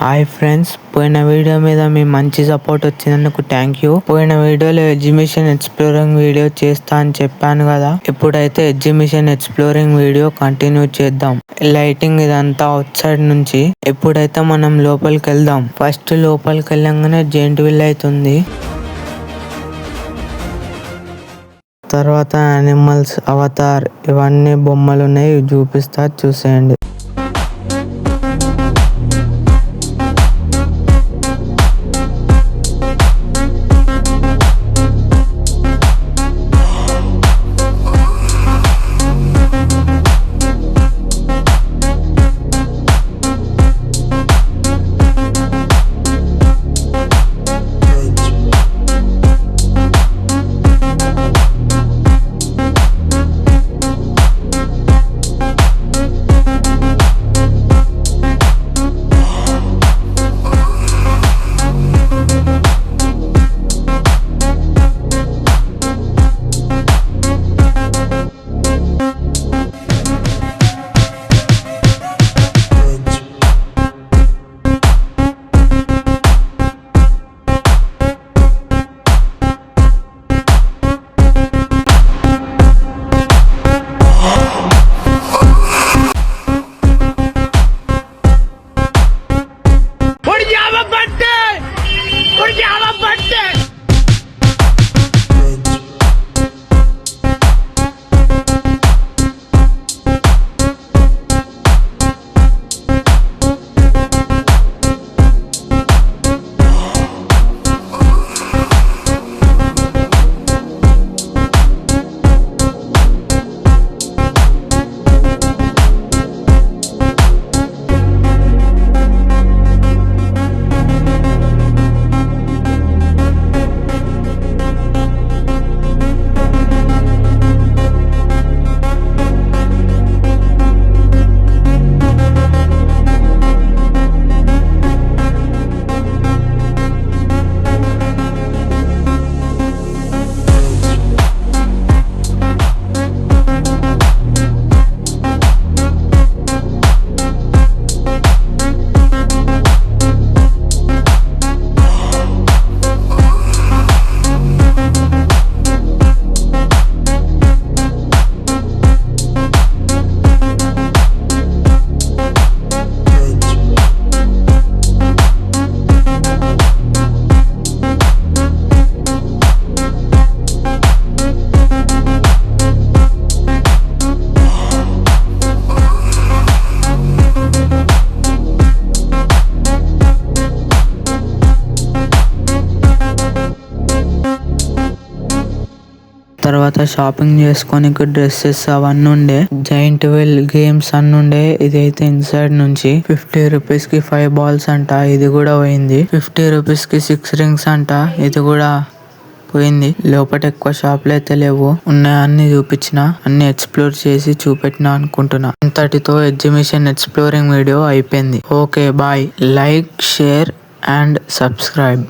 Hi friends, పోయిన video మీద మీ మంచి సపోర్ట్ వచ్చినందుకు థ్యాంక్ యూ. పోయిన వీడియోలో ఎగ్జిబిషన్ ఎక్స్ప్లోరింగ్ వీడియో చేస్తా అని చెప్పాను కదా. ఇప్పుడైతే ఎగ్జిబిషన్ ఎక్స్ప్లోరింగ్ వీడియో కంటిన్యూ చేద్దాం. లైటింగ్ ఇదంతా అవుట్ సైడ్ నుంచి. ఇప్పుడైతే మనం లోపలికి వెళ్దాం. ఫస్ట్ లోపలికి వెళ్ళంగానే జెయింట్ వీల్ అవుతుంది. తర్వాత యానిమల్స్, అవతార్ ఇవన్నీ బొమ్మలు ఉన్నాయి, చూపిస్తా చూసేయండి. తర్వాత షాపింగ్ చేసుకొని డ్రెస్సెస్ అవన్నీ ఉండే, జైంట్ వీల్ గేమ్స్ అన్ని ఉండే. ఇదైతే ఇన్సైడ్ నుంచి 50 రూపీస్ కి 5 బాల్స్ అంట, ఇది కూడా పోయింది. 50 రూపీస్ కి 6 రింగ్స్ అంట, ఇది కూడా పోయింది. లోపల ఎక్కువ షాపులు అయితే లేవు, ఉన్నాయి అన్ని చూపించిన, అన్ని ఎక్స్ప్లోర్ చేసి చూపెట్టినా అనుకుంటున్నా. ఇంతటితో ఎగ్జిబిషన్ ఎక్స్ప్లోరింగ్ వీడియో అయిపోయింది. Okay bye. Like, share and subscribe.